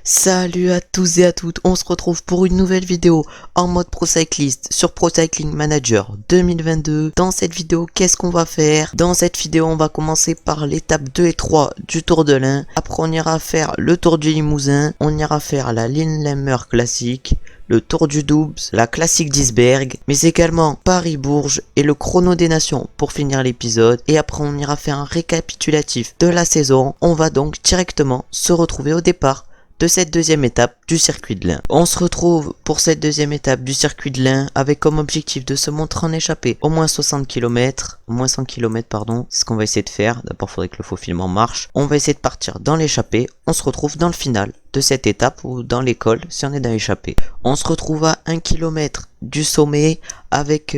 Salut à tous et à toutes, on se retrouve pour une nouvelle vidéo en mode Pro Cyclist sur Pro Cycling Manager 2022. Dans cette vidéo, qu'est-ce qu'on va faire? Dans cette vidéo, on va commencer par l'étape 2 et 3 du Tour de l'Ain. Après, on ira faire le Tour du Limousin, on ira faire la Lillehammer classique, le Tour du Doubs, la classique d'Isberg, mais également Paris-Bourges et le Chrono des Nations pour finir l'épisode. Et après, on ira faire un récapitulatif de la saison. On va donc directement se retrouver au départ de cette deuxième étape du circuit de l'Ain. On se retrouve pour cette deuxième étape du circuit de l'Ain avec comme objectif de se montrer en échappée au moins 60 km, au moins 100 km pardon, c'est ce qu'on va essayer de faire. D'abord faudrait que le faux filament marche. On va essayer de partir dans l'échappée, on se retrouve dans le final de cette étape ou dans l'école si on est dans l'échappée. On se retrouve à 1 km du sommet avec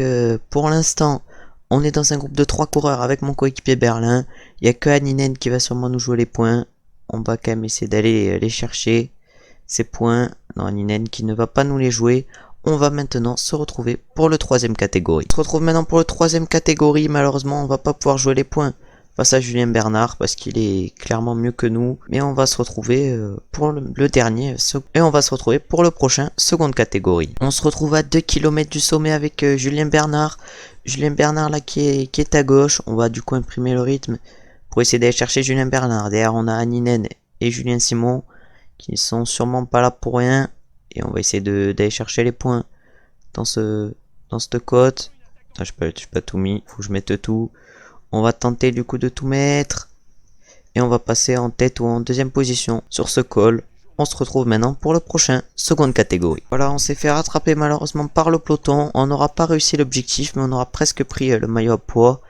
pour l'instant on est dans un groupe de 3 coureurs avec mon coéquipier Berlin. Il n'y a que Anninen qui va sûrement nous jouer les points. On va quand même essayer d'aller les chercher, ces points. Non, Anninen qui ne va pas nous les jouer. On va maintenant se retrouver pour le troisième catégorie. On se retrouve maintenant pour le troisième catégorie. Malheureusement, on va pas pouvoir jouer les points face à Julien Bernard parce qu'il est clairement mieux que nous. Mais on va se retrouver pour le dernier et on va se retrouver pour le prochain seconde catégorie. On se retrouve à 2 km du sommet avec Julien Bernard. Julien Bernard là qui est à gauche. On va du coup imprimer le rythme pour essayer d'aller chercher Julien Bernard. Derrière, on a Anninen et Julien Simon qui sont sûrement pas là pour rien. Et on va essayer d'aller chercher les points dans cette côte. Ah, je pas tout mis, faut que je mette tout. On va tenter du coup de tout mettre. Et on va passer en tête ou en deuxième position sur ce col. On se retrouve maintenant pour le prochain seconde catégorie. Voilà, on s'est fait rattraper malheureusement par le peloton. On n'aura pas réussi l'objectif, mais on aura presque pris le maillot à poids.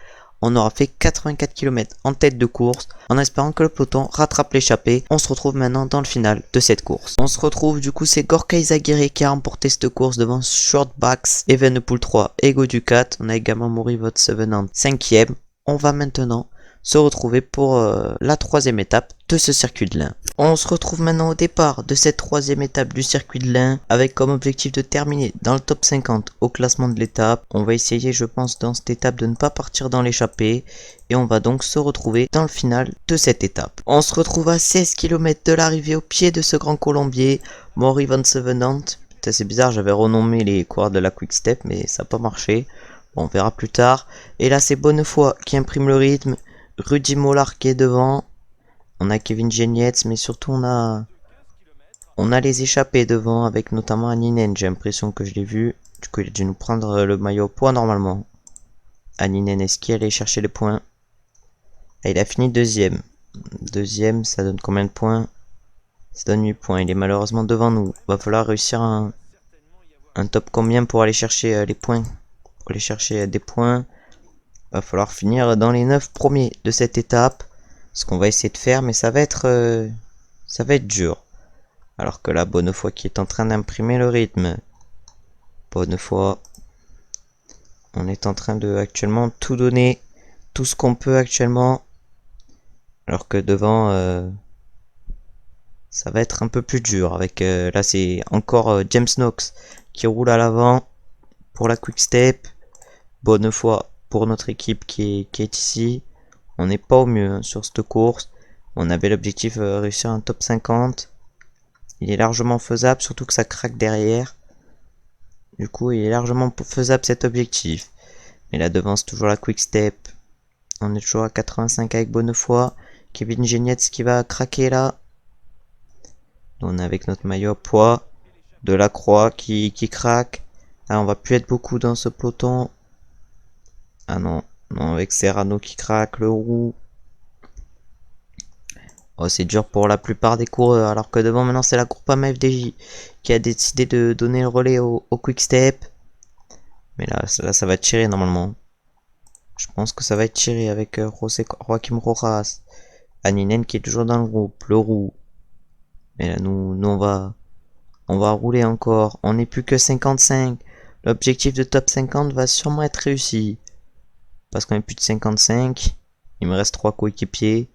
On aura fait 84 km en tête de course, en espérant que le peloton rattrape l'échappée. On se retrouve maintenant dans le final de cette course. On se retrouve du coup, c'est Gorka Izagirre qui a remporté cette course devant Shortbacks, Evenepoel 3 et Goducat. On a également Morivot Sevenant 5ème. On va maintenant se retrouver pour la troisième étape de ce circuit de l'Ain. On se retrouve maintenant au départ de cette troisième étape du circuit de l'Ain avec comme objectif de terminer dans le top 50 au classement de l'étape. On va essayer, je pense, dans cette étape de ne pas partir dans l'échappée et on va donc se retrouver dans le final de cette étape. On se retrouve à 16 km de l'arrivée au pied de ce grand colombier, Maury Van Sevenant. Putain, c'est bizarre, j'avais renommé les coureurs de la Quick Step mais ça n'a pas marché. Bon, on verra plus tard. Et là, c'est Bonnefoy qui imprime le rythme. Rudy Mollard qui est devant. On a Kevin Genietz, mais surtout on a les échappés devant, avec notamment Anninen. J'ai l'impression que je l'ai vu. Du coup, il a dû nous prendre le maillot au poids normalement. Anninen, est-ce qu'il allait chercher les points? Et il a fini deuxième. Deuxième, ça donne combien de points? Ça donne 8 points. Il est malheureusement devant nous. Va falloir réussir un top combien pour aller chercher les points? Pour aller chercher des points. Va falloir finir dans les 9 premiers de cette étape. Ce qu'on va essayer de faire, mais ça va être dur. Alors que là, Bonnefoy qui est en train d'imprimer le rythme. Bonnefoy. On est en train de actuellement tout donner. Tout ce qu'on peut actuellement. Alors que devant, ça va être un peu plus dur. Avec là, c'est encore James Knox qui roule à l'avant pour la Quick Step. Bonnefoy pour notre équipe qui est ici. On n'est pas au mieux hein, sur cette course. On avait l'objectif de réussir un top 50. Il est largement faisable, surtout que ça craque derrière. Du coup, il est largement faisable cet objectif. Mais là devant, c'est toujours la Quick Step. On est toujours à 85 avec Bonnefoy. Kevin Genietz qui va craquer là. On est avec notre maillot à poids. Delacroix qui craque. Là, on va plus être beaucoup dans ce peloton. Ah non. Non, avec Serrano qui craque, le roux. Oh, c'est dur pour la plupart des coureurs. Alors que devant, maintenant, c'est la Groupama FDJ qui a décidé de donner le relais au Quick Step. Mais là, ça va tirer normalement. Je pense que ça va être tiré avec Joaquim Rojas. Anninen qui est toujours dans le groupe, le roux. Mais là, nous on va rouler encore. On n'est plus que 55. L'objectif de top 50 va sûrement être réussi. Parce qu'on est plus de 55. Il me reste 3 coéquipiers.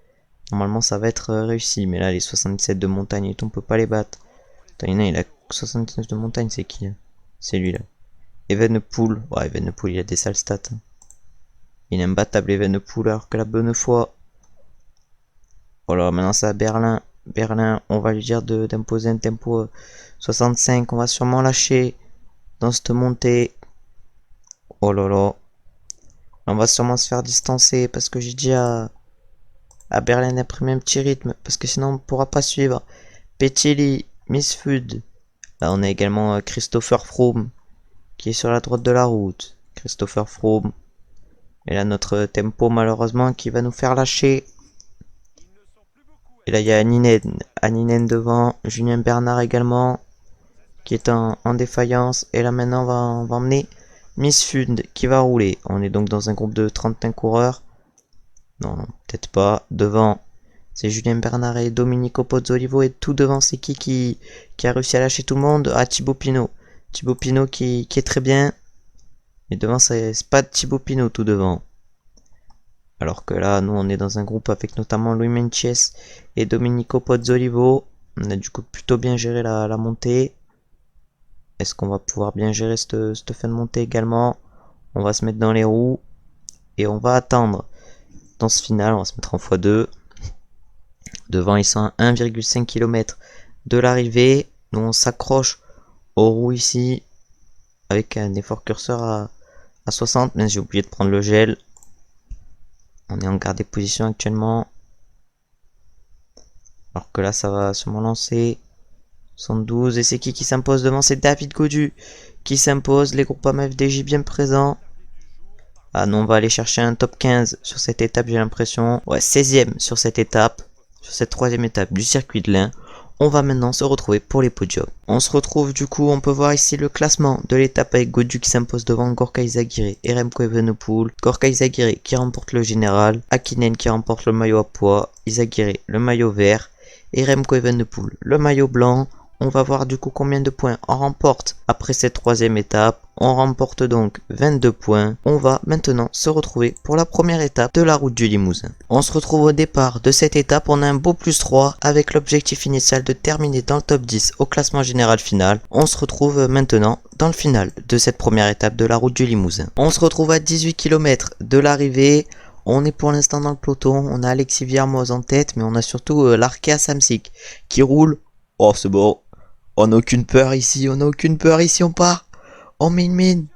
Normalement ça va être réussi. Mais là les 77 de montagne et tout, on peut pas les battre. Attends, il a 79 de montagne, c'est qui? C'est lui là. Evenepoel. Ouais, Evenepoel il a des sales stats. Il est imbattable Evenepoel alors que la Bonnefoy. Voilà, maintenant c'est à Berlin. Berlin, on va lui dire d'imposer un tempo 65. On va sûrement lâcher dans cette montée. Oh là là. On va sûrement se faire distancer parce que j'ai dit à Berlin d'imprimer un petit rythme. Parce que sinon on ne pourra pas suivre. Petilli, Miss Food. Là on a également Christopher Froome qui est sur la droite de la route. Christopher Froome. Et là notre tempo malheureusement qui va nous faire lâcher. Et là il y a Anninen devant. Julien Bernard également. Qui est en défaillance. Et là maintenant on va emmener Miss Fund qui va rouler. On est donc dans un groupe de 31 coureurs. Non, peut-être pas. Devant, c'est Julien Bernard et Domenico Pozzolivo. Et tout devant, c'est qui a réussi à lâcher tout le monde? Ah, Thibaut Pinot. Thibaut Pinot qui est très bien. Mais devant, c'est pas Thibaut Pinot tout devant. Alors que là, nous, on est dans un groupe avec notamment Louis Menches et Domenico Pozzolivo. On a du coup plutôt bien géré la montée. Est-ce qu'on va pouvoir bien gérer cette fin de montée également? On va se mettre dans les roues. Et on va attendre. Dans ce final, on va se mettre en x2. Devant, ils sont à 1,5 km de l'arrivée. Nous, on s'accroche aux roues ici. Avec un effort curseur à 60. Mais j'ai oublié de prendre le gel. On est en garde des positions actuellement. Alors que là, ça va sûrement lancer. 72. Et c'est qui s'impose devant? C'est David Gaudu qui s'impose. Les groupes FDJ bien présents. Ah non, on va aller chercher un top 15 sur cette étape, j'ai l'impression. Ouais, 16ème sur cette étape. Sur cette troisième étape du circuit de l'Ain. On va maintenant se retrouver pour les podiums. On se retrouve du coup, on peut voir ici le classement de l'étape avec Gaudu qui s'impose devant Gorka Izagirre et Remco Evenepoel. Gorka Izagirre qui remporte le général, Hakkinen qui remporte le maillot à poids, Izagirre le maillot vert et Remco Evenepoel le maillot blanc. On va voir du coup combien de points on remporte après cette troisième étape. On remporte donc 22 points. On va maintenant se retrouver pour la première étape de la route du Limousin. On se retrouve au départ de cette étape. On a un beau plus 3 avec l'objectif initial de terminer dans le top 10 au classement général final. On se retrouve maintenant dans le final de cette première étape de la route du Limousin. On se retrouve à 18 km de l'arrivée. On est pour l'instant dans le peloton. On a Alexis Viermoz en tête, mais on a surtout l'Arkea Samsic qui roule. Oh, c'est bon. On n'a aucune peur ici, on part. On met une mine.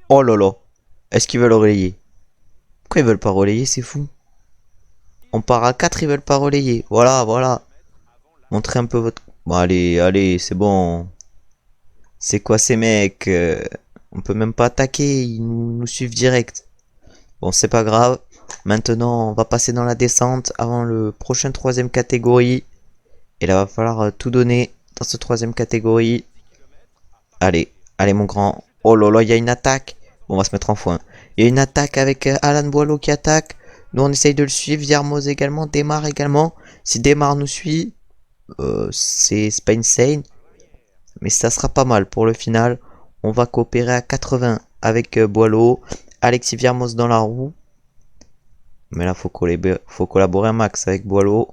Oh là là. Est-ce qu'ils veulent relayer? Pourquoi ils veulent pas relayer, c'est fou. On part à 4, ils veulent pas relayer. Voilà. Montrez un peu votre... Bon, allez, c'est bon. C'est quoi ces mecs? On peut même pas attaquer, ils nous suivent direct. Bon, c'est pas grave. Maintenant, on va passer dans la descente avant le prochain troisième catégorie. Et là, va falloir tout donner dans ce troisième catégorie. Allez mon grand. Oh là là, il y a une attaque. Bon, on va se mettre en foin. Il y a une attaque avec Alan Boileau qui attaque. Nous, on essaye de le suivre. Viermoz également. Demar également. Si Demar nous suit, c'est pas insane. Mais ça sera pas mal pour le final. On va coopérer à 80 avec Boileau. Alexis Viermoz dans la roue. Mais là, faut collaborer un max avec Boileau.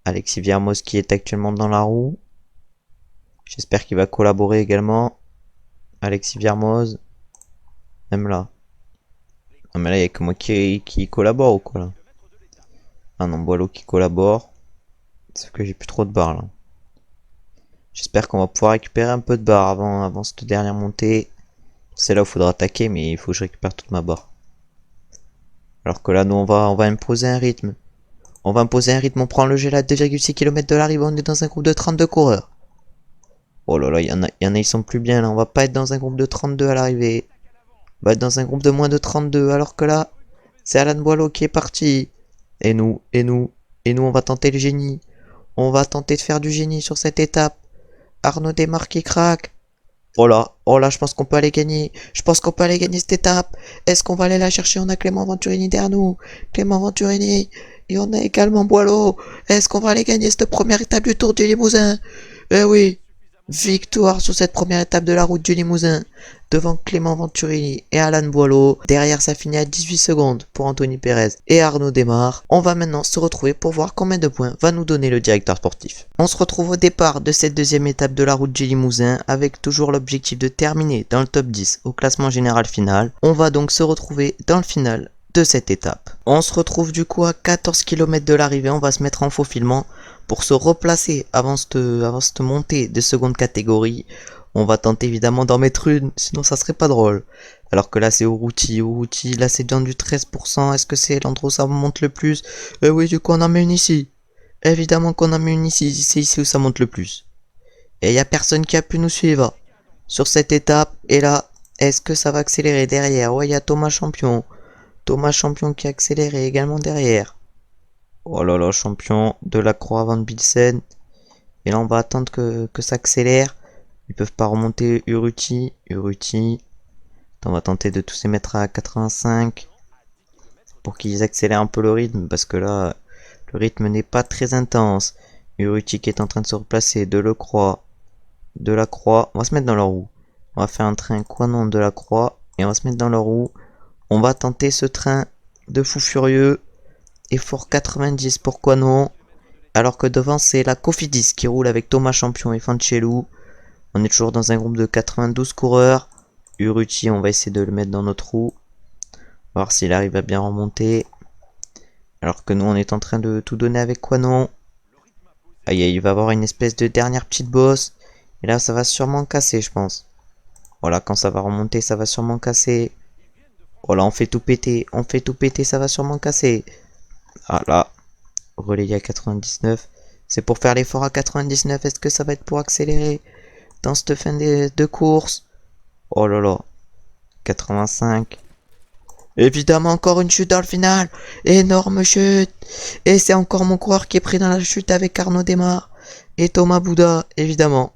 Alexis Viermoz qui est actuellement dans la roue. J'espère qu'il va collaborer également. Alexis Viermoz. Même là. Non mais là il n'y a que moi qui collabore ou quoi là? Ah non, Boileau qui collabore. Sauf que j'ai plus trop de barres là. J'espère qu'on va pouvoir récupérer un peu de barres avant cette dernière montée. C'est là où il faudra attaquer, mais il faut que je récupère toute ma barre. Alors que là nous on va imposer un rythme. On prend le gel à 2,6 km de l'arrivée, on est dans un groupe de 32 coureurs. Oh là là, il y en a, ils sont plus bien là, on va pas être dans un groupe de 32 à l'arrivée. On va être dans un groupe de moins de 32, alors que là, c'est Alan Boileau qui est parti. Et nous, on va tenter le génie. On va tenter de faire du génie sur cette étape. Arnaud Desmar qui craque. Oh là, je pense qu'on peut aller gagner. Cette étape. Est-ce qu'on va aller la chercher? On a Clément Venturini derrière nous. Et on a également Boileau. Est-ce qu'on va aller gagner cette première étape du Tour du Limousin? Eh oui. Victoire sur cette première étape de la route du Limousin. Devant Clément Venturini et Alan Boileau. Derrière, ça finit à 18 secondes pour Anthony Perez et Arnaud Desmar. On va maintenant se retrouver pour voir combien de points va nous donner le directeur sportif. On se retrouve au départ de cette deuxième étape de la route du Limousin avec toujours l'objectif de terminer dans le top 10 au classement général final. On va donc se retrouver dans le final de cette étape. On se retrouve du coup à 14 km de l'arrivée, on va se mettre en faufilement pour se replacer avant cette montée de seconde catégorie. On va tenter évidemment d'en mettre une, sinon ça serait pas drôle. Alors que là c'est Urruti, là c'est dans du 13%, est-ce que c'est l'endroit où ça monte le plus? Oui, du coup on en met une ici. Évidemment qu'on en met une ici, c'est ici où ça monte le plus. Et il n'y a personne qui a pu nous suivre sur cette étape. Et là, est-ce que ça va accélérer derrière? Ouais, il y a Thomas Champion. Thomas Champion qui a accéléré également derrière. Oh là là, Champion de la Croix Van Bilsen. Et là, on va attendre que ça accélère. Ils peuvent pas remonter Urruti. On va tenter de tous les mettre à 85. Pour qu'ils accélèrent un peu le rythme. Parce que là, le rythme n'est pas très intense. Urruti qui est en train de se replacer. De la Croix. On va se mettre dans leur roue. On va faire un train Quanon de la Croix. Et on va se mettre dans leur roue. On va tenter ce train de fou furieux. Effort 90 pour Quanon. Alors que devant c'est la Cofidis qui roule avec Thomas Champion et Fanchelou. On est toujours dans un groupe de 92 coureurs. Urruti, on va essayer de le mettre dans notre roue. Voir s'il arrive à bien remonter. Alors que nous on est en train de tout donner avec Quanon. Aïe, il va avoir une espèce de dernière petite bosse. Et là ça va sûrement casser, je pense. Voilà, quand ça va remonter ça va sûrement casser. Voilà, on fait tout péter, ça va sûrement casser. Ah là, relayé à 99. C'est pour faire l'effort à 99. Est-ce que ça va être pour accélérer dans cette fin de course? Oh là là, 85. Évidemment, encore une chute dans le final. Énorme chute. Et c'est encore mon coureur qui est pris dans la chute avec Arnaud Desmar et Thomas Bouda, évidemment.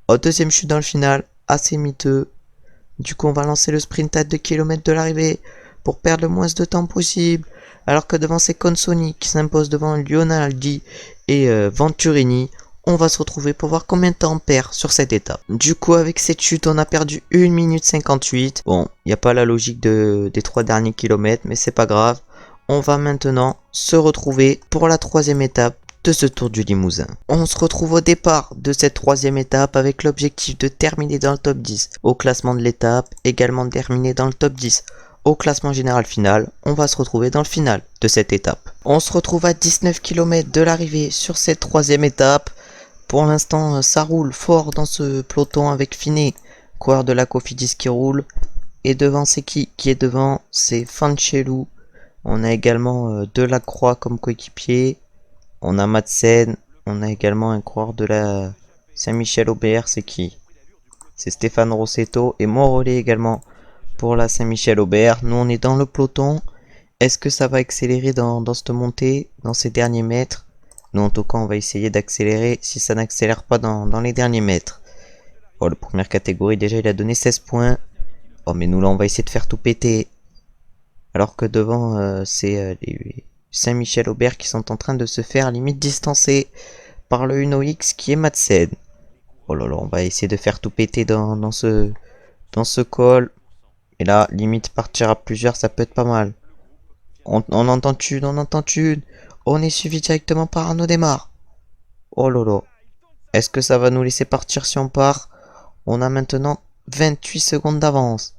Oh, deuxième chute dans le final, assez miteux. Du coup, on va lancer le sprint à 2 km de l'arrivée pour perdre le moins de temps possible. Alors que devant c'est Consoni qui s'impose devant Leonardi et Venturini. On va se retrouver pour voir combien de temps on perd sur cette étape. Du coup, avec cette chute, on a perdu 1 minute 58. Bon, il n'y a pas la logique des 3 derniers kilomètres, mais c'est pas grave. On va maintenant se retrouver pour la troisième étape de ce Tour du Limousin. On se retrouve au départ de cette troisième étape avec l'objectif de terminer dans le top 10 au classement de l'étape, également de terminer dans le top 10 au classement général final. On va se retrouver dans le final de cette étape. On se retrouve à 19 km de l'arrivée sur cette troisième étape. Pour l'instant, ça roule fort dans ce peloton avec Finet, coureur de la Cofidis qui roule. Et devant, c'est qui est devant? C'est Fanchelou. On a également Delacroix comme coéquipier. On a Madsen. On a également un coureur de la Saint-Michel-Aubert. C'est qui? C'est Stéphane Rossetto et Morollet également pour la Saint-Michel-Aubert. Nous, on est dans le peloton. Est-ce que ça va accélérer dans cette montée, dans ces derniers mètres? Nous, en tout cas, on va essayer d'accélérer si ça n'accélère pas dans les derniers mètres. Oh, la première catégorie, déjà, il a donné 16 points. Oh, mais nous, là, on va essayer de faire tout péter. Alors que devant, c'est les Saint-Michel-Aubert qui sont en train de se faire limite distancer par le Uno X qui est Madsen. Oh là là, on va essayer de faire tout péter dans ce col. Et là, limite partir à plusieurs, ça peut être pas mal. On entend une. On est suivi directement par Arnaud Desmar. Oh là là. Est-ce que ça va nous laisser partir si on part? On a maintenant 28 secondes d'avance.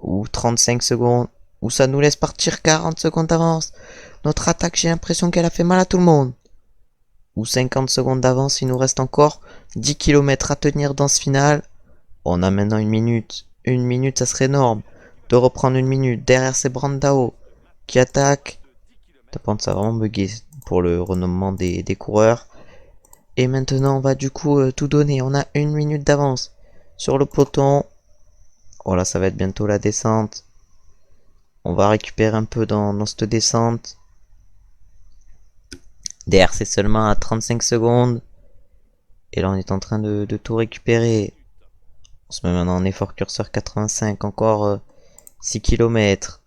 Ou 35 secondes. Ou ça nous laisse partir 40 secondes d'avance. Notre attaque, j'ai l'impression qu'elle a fait mal à tout le monde. Ou 50 secondes d'avance. Il nous reste encore 10 km à tenir dans ce final. On a maintenant une minute. Une minute, ça serait énorme. De reprendre une minute. Derrière, c'est Brandao qui attaque. T'as pas ça a vraiment bugué pour le renommement des coureurs. Et maintenant, on va du coup tout donner. On a une minute d'avance sur le peloton. Oh là, ça va être bientôt la descente. On va récupérer un peu dans cette descente. Derrière, c'est seulement à 35 secondes. Et là, on est en train de tout récupérer. On se met maintenant en effort curseur 85. Encore 6 km.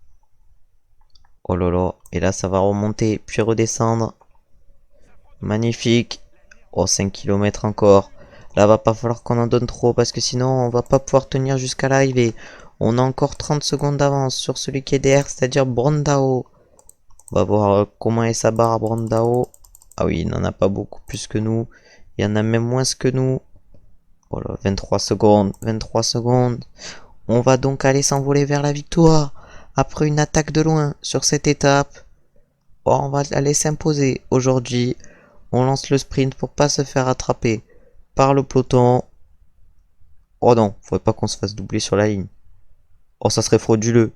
Oh là là. Et là, ça va remonter, puis redescendre. Magnifique. Oh, 5 km encore. Là, va pas falloir qu'on en donne trop, parce que sinon, on va pas pouvoir tenir jusqu'à l'arrivée. On a encore 30 secondes d'avance sur celui qui est derrière, c'est-à-dire Brandao. On va voir comment est sa barre à Brandao. Ah oui, il n'en a pas beaucoup plus que nous. Il y en a même moins que nous. Voilà, 23 secondes. 23 secondes. On va donc aller s'envoler vers la victoire. après une attaque de loin sur cette étape, on va la laisser s'imposer. Aujourd'hui, on lance le sprint pour pas se faire attraper par le peloton. Oh non, faudrait pas qu'on se fasse doubler sur la ligne. Oh, ça serait frauduleux.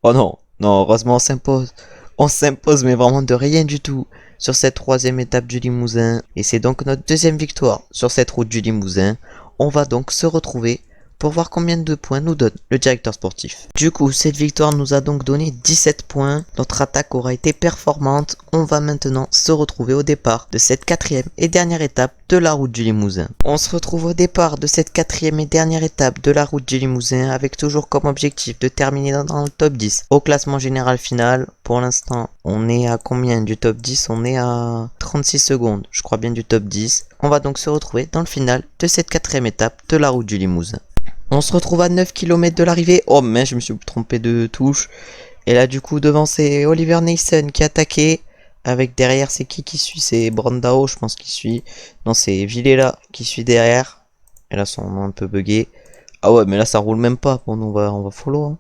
Oh non, non, heureusement on s'impose. On s'impose, mais vraiment de rien du tout sur cette troisième étape du Limousin. Et c'est donc notre deuxième victoire sur cette route du Limousin. On va donc se retrouver pour voir combien de points nous donne le directeur sportif. Du coup, cette victoire nous a donc donné 17 points. Notre attaque aura été performante. On va maintenant se retrouver au départ de cette quatrième et dernière étape de la route du Limousin. On se retrouve au départ de cette quatrième et dernière étape de la route du Limousin avec toujours comme objectif de terminer dans le top 10 au classement général final. Pour l'instant, on est à combien du top 10? On est à 36 secondes, je crois bien, du top 10. On va donc se retrouver dans le final de cette quatrième étape de la route du Limousin. On se retrouve à 9 km de l'arrivée. Oh mais je me suis trompé de touche. Et là du coup devant c'est Oliver Nason qui a attaqué. Avec derrière c'est qui suit? C'est Brandao je pense qui suit. Non c'est Villela qui suit derrière. Et là son nom un peu bugué. Ah ouais mais là ça roule même pas. Bon on va follow. Hein.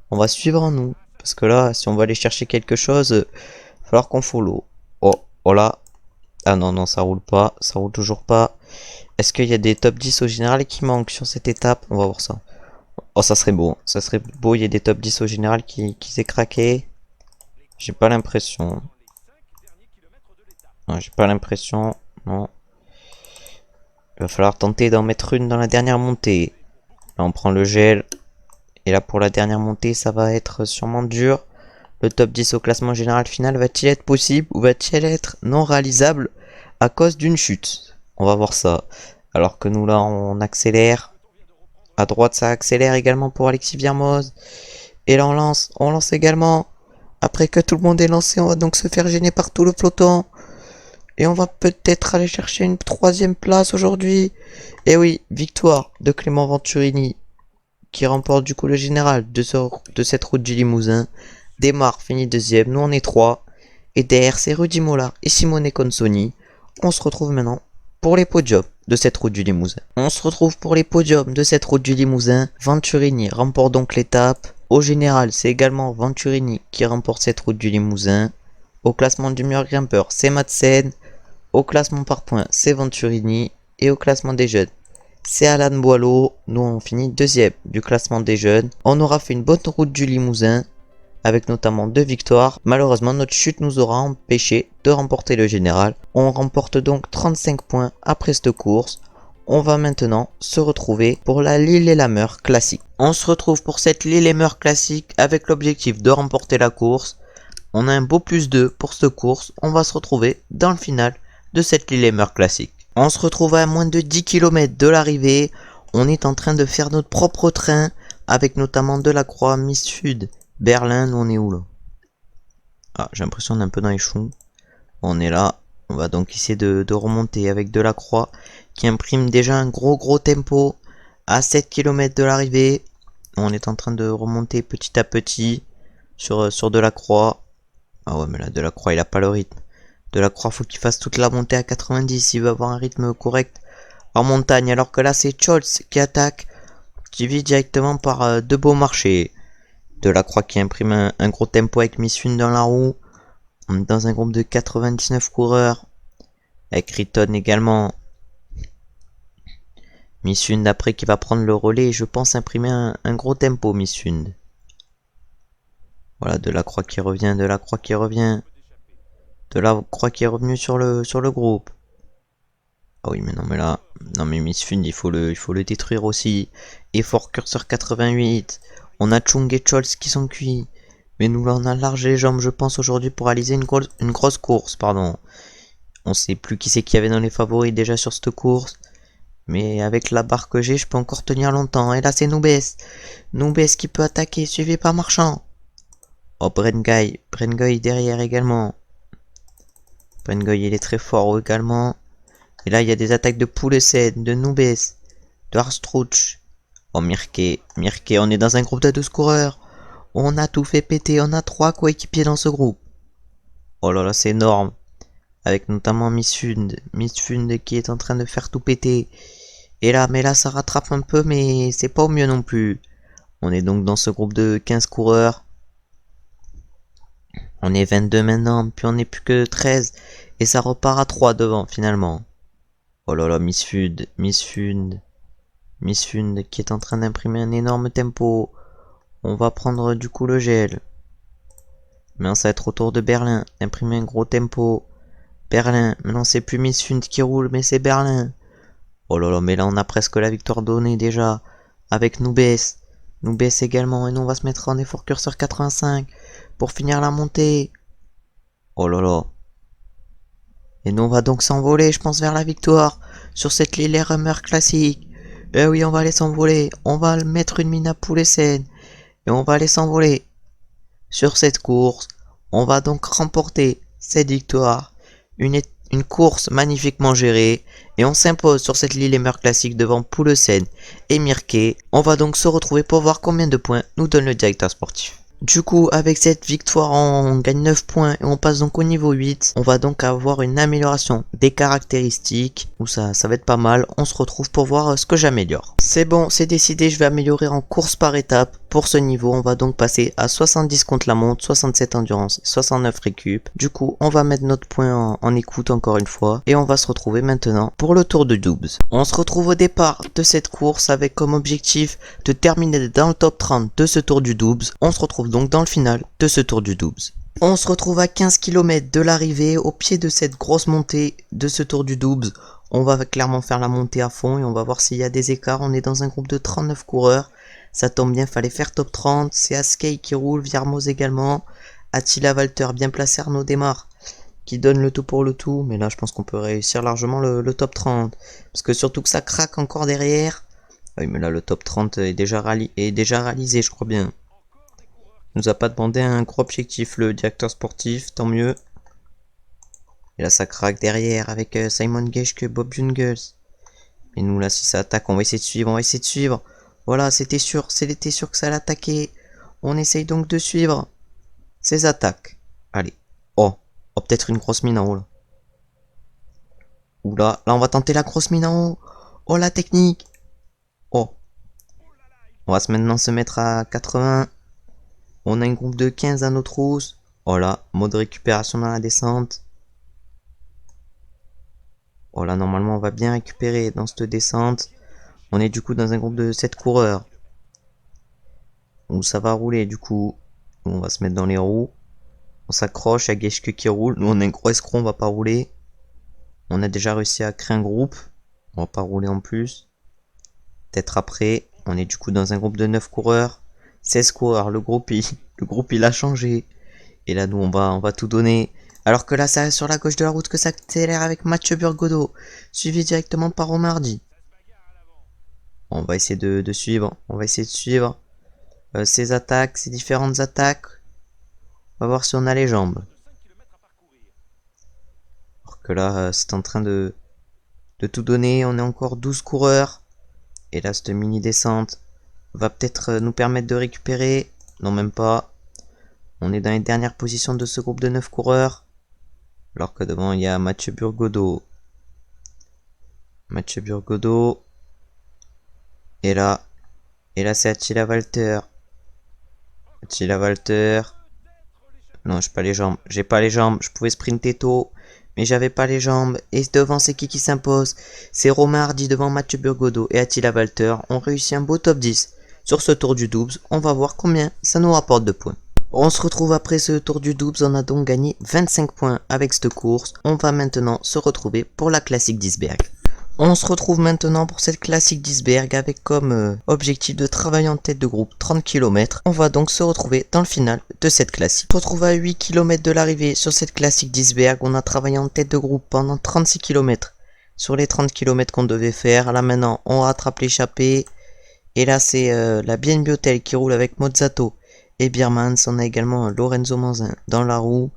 On va suivre hein, nous. Parce que là si on va aller chercher quelque chose, il va falloir qu'on follow. Oh là. Ah non non ça roule pas. Ça roule toujours pas. Est-ce qu'il y a des top 10 au général qui manquent sur cette étape? On va voir ça. Oh, ça serait beau. Ça serait beau, il y a des top 10 au général qui s'est craqué. J'ai pas l'impression. Non, j'ai pas l'impression. Non. Il va falloir tenter d'en mettre une dans la dernière montée. Là, on prend le gel. Et là, pour la dernière montée, ça va être sûrement dur. Le top 10 au classement général final va-t-il être possible ou va-t-il être non réalisable à cause d'une chute? On va voir ça. Alors que nous là on accélère. À droite ça accélère également pour Alexis Viermoz. Et là on lance également. Après que tout le monde est lancé, on va donc se faire gêner par tout le peloton. Et on va peut-être aller chercher une troisième place aujourd'hui. Et oui, victoire de Clément Venturini. Qui remporte du coup le général de cette route du Limousin. Démarre finit deuxième, nous on est 3. Et derrière c'est Rudy Mola et Simone Consoni. On se retrouve maintenant pour les podiums de cette route du Limousin. On se retrouve pour les podiums de cette route du Limousin. Venturini remporte donc l'étape. Au général, c'est également Venturini qui remporte cette route du Limousin. Au classement du meilleur grimpeur, c'est Madsen. Au classement par points, c'est Venturini. Et au classement des jeunes, c'est Alan Boileau. Nous, on finit deuxième du classement des jeunes. On aura fait une bonne route du Limousin, avec notamment 2 victoires. Malheureusement, notre chute nous aura empêché de remporter le général. On remporte donc 35 points après cette course. On va maintenant se retrouver pour la Lillehammer classique. On se retrouve pour cette Lillehammer classique avec l'objectif de remporter la course. On a un beau +2 pour cette course. On va se retrouver dans le final de cette Lillehammer classique. On se retrouve à moins de 10 km de l'arrivée. On est en train de faire notre propre train avec notamment Delacroix, Miss Sud, Berlin. On est où là? Ah, j'ai l'impression qu'on est un peu dans les choux. On est là. On va donc essayer de remonter avec Delacroix qui imprime déjà un gros tempo à 7 km de l'arrivée. On est en train de remonter petit à petit sur Delacroix. Ah ouais mais là Delacroix il a pas le rythme. Delacroix faut qu'il fasse toute la montée à 90 s'il veut avoir un rythme correct en montagne. Alors que là c'est Scholz qui attaque, qui vit directement par De Beaumarchais. Delacroix qui imprime un gros tempo avec Missun dans la roue. On est dans un groupe de 99 coureurs. Avec Riton également. Missun d'après qui va prendre le relais et je pense imprimer un gros tempo Missun. Voilà Delacroix qui revient, Delacroix qui revient. Delacroix qui est revenu sur le groupe. Ah oui mais non mais là. Non mais Missun il faut le détruire aussi. Effort curseur 88. On a Chung et Scholz qui sont cuits. Mais nous là on a large les jambes je pense aujourd'hui pour réaliser une grosse course. Pardon. On sait plus qui c'est qu'il y avait dans les favoris déjà sur cette course. Mais avec la barre que j'ai je peux encore tenir longtemps. Et là c'est Noubes. Noubes qui peut attaquer suivi par Marchand. Oh Brenguy derrière également. Brenguy il est très fort également. Et là il y a des attaques de Poulsen, de Noubes, de Arstruch. Oh Mirke, on est dans un groupe de 12 coureurs. On a tout fait péter, on a 3 coéquipiers dans ce groupe. Oh là là c'est énorme. Avec notamment Misfund qui est en train de faire tout péter. Et là, mais là ça rattrape un peu mais c'est pas au mieux non plus. On est donc dans ce groupe de 15 coureurs. On est 22 maintenant, puis on n'est plus que 13. Et ça repart à 3 devant finalement. Oh là là, Miss Fund, Miss Fund, Miss Fund qui est en train d'imprimer un énorme tempo. On va prendre du coup le gel. Maintenant ça va être au tour de Berlin d'imprimer un gros tempo. Berlin, maintenant c'est plus Miss Fund qui roule, mais c'est Berlin. Oh là là, mais là on a presque la victoire donnée déjà. Avec Noubes. Noubes également, et nous on va se mettre en effort curseur 85 pour finir la montée. Oh là là. Et nous on va donc s'envoler, je pense, vers la victoire sur cette Lille Rummer classique. Eh oui, on va aller s'envoler. On va mettre une mine à poulet saine. Et on va aller s'envoler sur cette course. On va donc remporter cette victoire. Une course magnifiquement gérée. Et on s'impose sur cette Lillehammer classique devant Poulsen et Mirke. On va donc se retrouver pour voir combien de points nous donne le directeur sportif. Du coup, avec cette victoire, on gagne 9 points et on passe donc au niveau 8. On va donc avoir une amélioration des caractéristiques, où ça va être pas mal. On se retrouve pour voir ce que j'améliore. C'est bon, c'est décidé, je vais améliorer en course par étape. Pour ce niveau, on va donc passer à 70 contre la montre, 67 endurance, 69 récup. Du coup, on va mettre notre point en écoute encore une fois. Et on va se retrouver maintenant pour le tour de doubles. On se retrouve au départ de cette course avec comme objectif de terminer dans le top 30 de ce tour du doubles. On se retrouve donc dans le final de ce tour du doubles. On se retrouve à 15 km de l'arrivée, au pied de cette grosse montée de ce tour du doubles. On va clairement faire la montée à fond et on va voir s'il y a des écarts. On est dans un groupe de 39 coureurs. Ça tombe bien, fallait faire top 30. C'est Askey qui roule, Viermoz également. Attila Walter bien placé, Arnaud Desmar qui donne le tout pour le tout. Mais là, je pense qu'on peut réussir largement le top 30. Parce que surtout que ça craque encore derrière. Oui, mais là, le top 30 est déjà réalisé, je crois bien. Il nous a pas demandé un gros objectif, le directeur sportif, tant mieux. Et là, ça craque derrière avec Simon Geschke, Bob Jungels. Et nous, là, si ça attaque, on va essayer de suivre, Voilà, c'était sûr que ça allait attaquer. On essaye donc de suivre ces attaques. Allez. Oh, peut-être une grosse mine en haut, là. Oula, là, on va tenter la grosse mine en haut. Oh, la technique. Oh. On va maintenant se mettre à 80. On a un groupe de 15 à notre hausse. Oh là, mode récupération dans la descente. Oh là, normalement, on va bien récupérer dans cette descente. On est du coup dans un groupe de 7 coureurs. Où ça va rouler du coup. On va se mettre dans les roues. On s'accroche à Geschke qui roule. Nous, on a un gros escroc, on va pas rouler. On a déjà réussi à créer un groupe. On va pas rouler en plus. Peut-être après. On est du coup dans un groupe de 9 coureurs. 16 coureurs, le groupe il a changé. Et là nous on va tout donner. Alors que là ça sur la gauche de la route que ça accélère avec Mathieu Burgodeau. Suivi directement par Omardi. On va essayer de suivre. On va essayer de suivre ces attaques, ces différentes attaques. On va voir si on a les jambes. Alors que là c'est en train de tout donner. On est encore 12 coureurs. Et là cette mini descente va peut-être nous permettre de récupérer. Non, même pas. On est dans les dernières positions de ce groupe de 9 coureurs. Alors que devant, il y a Mathieu Burgodeau. Et là c'est Attila Walter. Non, j'ai pas les jambes. Je pouvais sprinter tôt, mais j'avais pas les jambes. Et devant, c'est qui s'impose? C'est Romain Hardy devant Mathieu Burgodeau et Attila Walter. On réussit un beau top 10 sur ce tour du doubles. On va voir combien ça nous rapporte de points. On se retrouve après ce tour du doubles. On a donc gagné 25 points avec cette course. On va maintenant se retrouver pour la classique d'Isberg. On se retrouve maintenant pour cette classique d'Isberg avec comme objectif de travailler en tête de groupe 30 km. On va donc se retrouver dans le final de cette classique. On se retrouve à 8 km de l'arrivée sur cette classique d'Isberg. On a travaillé en tête de groupe pendant 36 km sur les 30 km qu'on devait faire. Là maintenant on rattrape l'échappée. Et là c'est la BNB Hotel qui roule avec Mozzato et Biermans. On a également Lorenzo Manzin dans la roue.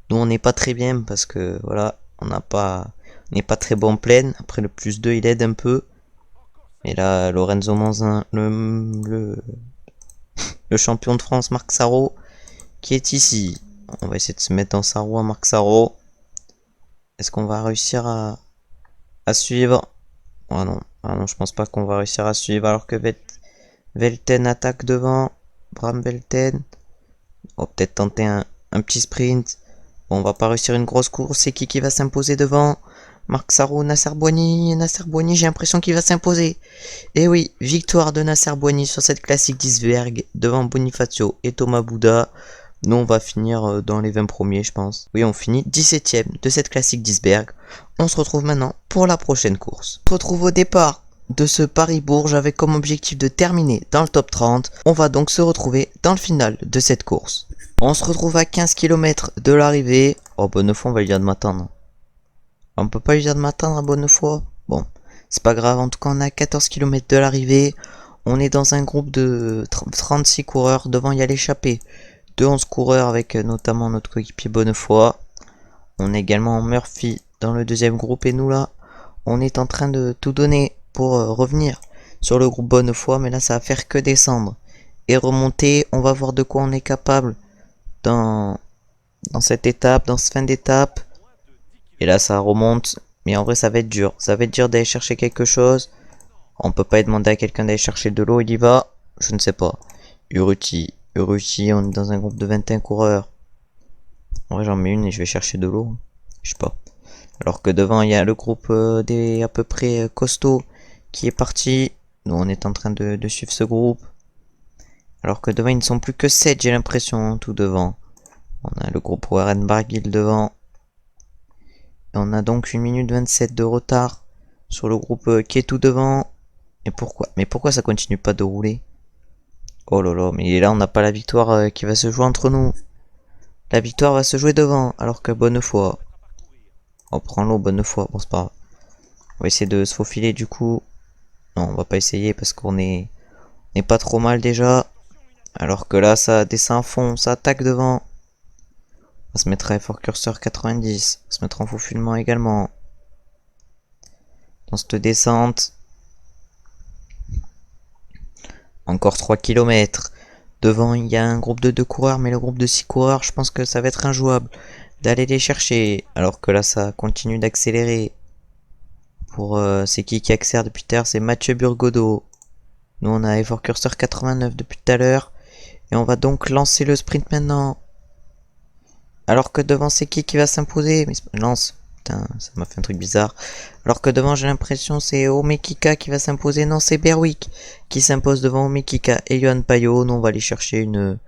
Nous on n'est pas très bien parce que voilà, on n'est pas très bon en pleine. Après le plus 2 il aide un peu. Et là Lorenzo Manzin, le champion de France Marc Sarro qui est ici. On va essayer de se mettre dans sa roue à Marc Sarro. Est-ce qu'on va réussir à suivre? Ah non, je pense pas qu'on va réussir à suivre alors que Velten attaque devant. Bram Velten. On va peut-être tenter un un petit sprint. Bon, on va pas réussir une grosse course. C'est qui va s'imposer devant? Marc Sarro, Nasser Boigny. Nasser Boigny, j'ai l'impression qu'il va s'imposer. Et oui, victoire de Nasser Boigny sur cette classique d'Iceberg devant Bonifacio et Thomas Bouda. Nous, on va finir dans les 20 premiers, je pense. Oui, on finit 17ème de cette classique d'Iceberg. On se retrouve maintenant pour la prochaine course. On se retrouve au départ de ce Paris-Bourges avec comme objectif de terminer dans le top 30. On va donc se retrouver dans le final de cette course. On se retrouve à 15 km de l'arrivée. Oh, Bonnefoy, on va lui dire de m'attendre. On peut pas lui dire de m'attendre à Bonnefoy. Bon, c'est pas grave. En tout cas, on est à 14 km de l'arrivée. On est dans un groupe de 36 coureurs. Devant, il y a l'échappée de 11 coureurs avec notamment notre coéquipier Bonnefoy. On est également en Murphy dans le deuxième groupe. Et nous, là, on est en train de tout donner pour revenir sur le groupe Bonnefoy. Mais là, ça va faire que descendre et remonter. On va voir de quoi on est capable dans cette étape, dans cette fin d'étape. Et là, ça remonte. Mais en vrai, ça va être dur. Ça va être dur d'aller chercher quelque chose. On peut pas demander à quelqu'un d'aller chercher de l'eau. Il y va. Je ne sais pas. Urruti, on est dans un groupe de 21 coureurs. En vrai, j'en mets une et je vais chercher de l'eau. Je sais pas. Alors que devant, il y a le groupe des à peu près costauds qui est parti. Nous, on est en train de suivre ce groupe. Alors que devant, ils ne sont plus que 7, j'ai l'impression, tout devant. On a le groupe Warren Barguil devant. Et on a donc 1 minute 27 de retard sur le groupe qui est tout devant. Et pourquoi? Mais pourquoi ça continue pas de rouler? Oh là là, mais là on n'a pas la victoire qui va se jouer entre nous. La victoire va se jouer devant, alors que Bonnefoy. On prend l'eau, Bonnefoy, bon c'est pas grave. On va essayer de se faufiler du coup. Non, on va pas essayer parce qu'on est pas trop mal déjà. Alors que là ça descend à fond, ça attaque devant. On va se mettre à effort curseur 90. On va se mettre en faufilement également. Dans cette descente. Encore 3 km. Devant, il y a un groupe de 2 coureurs, mais le groupe de 6 coureurs, je pense que ça va être injouable d'aller les chercher. Alors que là, ça continue d'accélérer. Pour c'est qui accélère depuis tout à l'heure? C'est Mathieu Burgodeau. Nous, on a effort curseur 89 depuis tout à l'heure. Et on va donc lancer le sprint maintenant. Alors que devant, c'est qui va s'imposer? Mais lance. Putain, ça m'a fait un truc bizarre. Alors que devant, j'ai l'impression c'est Omekika qui va s'imposer. Non, c'est Berwick qui s'impose devant Omekika et Johan Payot. Nous, on va aller chercher une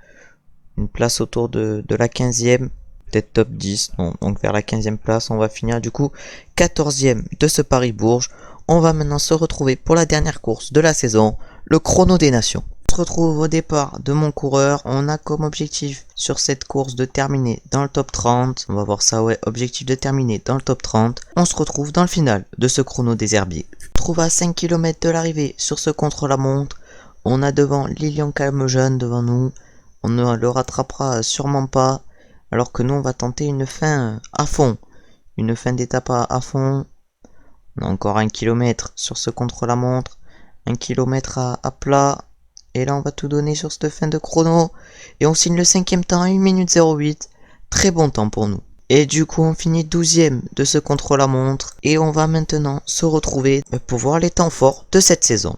place autour de la 15e. Peut-être top 10. Non, donc vers la 15e place, on va finir du coup 14e de ce Paris-Bourges. On va maintenant se retrouver pour la dernière course de la saison, le chrono des nations. On se retrouve au départ de mon coureur. On a comme objectif sur cette course de terminer dans le top 30. On va voir ça, ouais, objectif de terminer dans le top 30. On se retrouve dans le final de ce chrono des herbiers. On se trouve à 5 km de l'arrivée sur ce contre-la-montre. On a devant Lilian Calmejeune devant nous. On ne le rattrapera sûrement pas. Alors que nous, on va tenter une fin à fond. Une fin d'étape à fond. On a encore 1 km sur ce contre-la-montre. 1 km à plat. Et là, on va tout donner sur cette fin de chrono. Et on signe le 5e temps à 1 minute 08. Très bon temps pour nous. Et du coup, on finit 12e de ce contre-la-montre. Et on va maintenant se retrouver pour voir les temps forts de cette saison.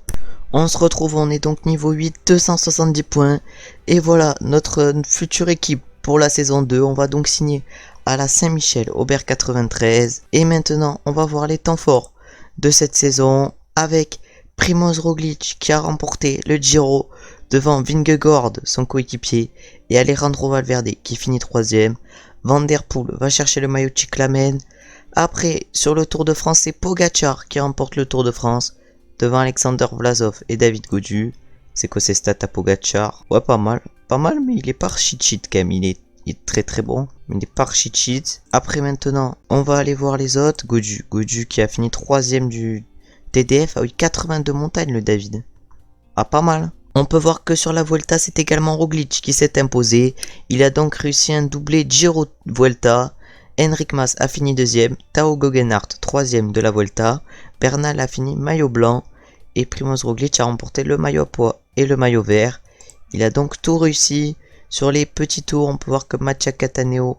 On se retrouve, on est donc niveau 8, 270 points. Et voilà, notre future équipe pour la saison 2. On va donc signer à la Saint-Michel, Aubert 93. Et maintenant, on va voir les temps forts de cette saison avec Primoz Roglic qui a remporté le Giro devant Vingegaard, son coéquipier, et Alejandro Valverde qui finit 3ème. Van Der Poel va chercher le maillot Cyclamen. Après, sur le Tour de France, c'est Pogacar qui remporte le Tour de France devant Alexander Vlasov et David Gaudu. C'est quoi ces stats à Pogacar? Ouais, pas mal, mais il est pas archi cheat quand même. Il est très très bon, mais il est pas archi cheat. Après, maintenant, on va aller voir les autres. Gaudu qui a fini 3ème du TDF. Ah oui, 82 montagnes le David. Ah, pas mal. On peut voir que sur la Vuelta, c'est également Roglic qui s'est imposé. Il a donc réussi un doublé Giro-Vuelta. Enric Mas a fini 2ème. Tao Geoghegan-Hart 3ème de la Vuelta. Bernal a fini maillot blanc. Et Primoz Roglic a remporté le maillot à pois et le maillot vert. Il a donc tout réussi. Sur les petits tours, on peut voir que Mattia Cataneo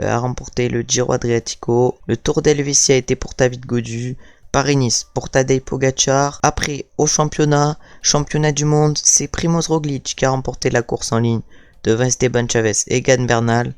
a remporté le Giro Adriatico. Le Tour d'Helvétie a été pour David Gaudu. Paris-Nice pour Tadej Pogacar. Après, au championnat du monde, c'est Primoz Roglic qui a remporté la course en ligne devant Esteban Chaves et Egan Bernal.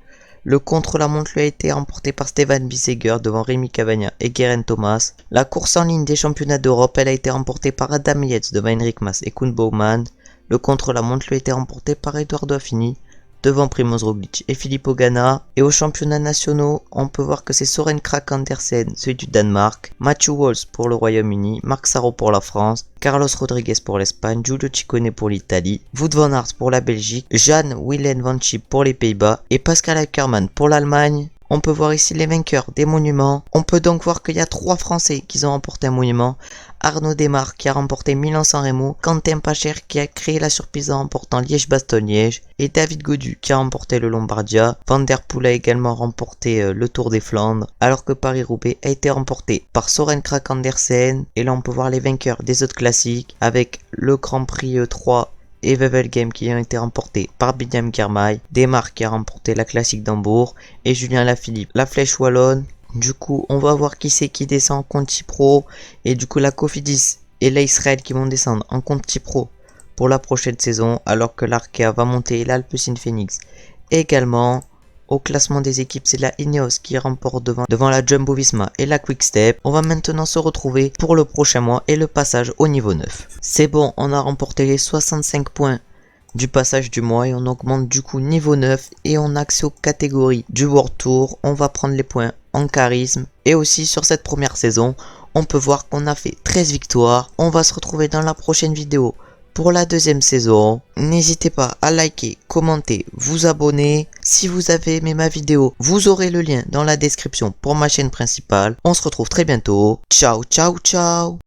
Le contre-la-montre lui a été remporté par Steven Biseguer devant Rémi Cavagna et Geraint Thomas. La course en ligne des championnats d'Europe, elle a été remportée par Adam Yates devant Henrik Mas et Koen Bouwman. Le contre-la-montre lui a été remporté par Eduardo Affini devant Primoz Roglic et Filippo Ganna. Et aux championnats nationaux, on peut voir que c'est Søren Kragh Andersen, celui du Danemark, Matthew Walsh pour le Royaume-Uni, Marc Sarro pour la France, Carlos Rodriguez pour l'Espagne, Giulio Ciccone pour l'Italie, Wout van Aert pour la Belgique, Jan Willem van Schip pour les Pays-Bas et Pascal Ackermann pour l'Allemagne. On peut voir ici les vainqueurs des monuments. On peut donc voir qu'il y a 3 Français qui ont remporté un monument. Arnaud Démare qui a remporté Milan-San Remo, Quentin Pacher qui a créé la surprise en remportant Liège-Bastogne-Liège et David Gaudu qui a remporté le Lombardia. Van der Poel a également remporté le Tour des Flandres, alors que Paris-Roubaix a été remporté par Søren Kragh Andersen. Et là on peut voir les vainqueurs des autres classiques avec le Grand Prix 3 et Wevelgem qui ont été remportés par Binyam Girmay, Démare qui a remporté la classique d'Hambourg et Julien Lafilippe la Flèche Wallonne. Du coup, on va voir qui c'est qui descend en Conti Pro et du coup la Cofidis et l'Israël qui vont descendre en Conti Pro pour la prochaine saison, alors que l'Arkea va monter et l'Alpecin Phoenix également. Au classement des équipes, c'est la Ineos qui remporte devant la Jumbo Visma et la Quick-Step. On va maintenant se retrouver pour le prochain mois et le passage au niveau 9. C'est bon, on a remporté les 65 points du passage du mois et on augmente du coup niveau 9 et on a accès aux catégories du World Tour. On va prendre les points en charisme et aussi sur cette première saison, on peut voir qu'on a fait 13 victoires. On va se retrouver dans la prochaine vidéo pour la deuxième saison. N'hésitez pas à liker, commenter, vous abonner. Si vous avez aimé ma vidéo, vous aurez le lien dans la description pour ma chaîne principale. On se retrouve très bientôt. Ciao, ciao, ciao.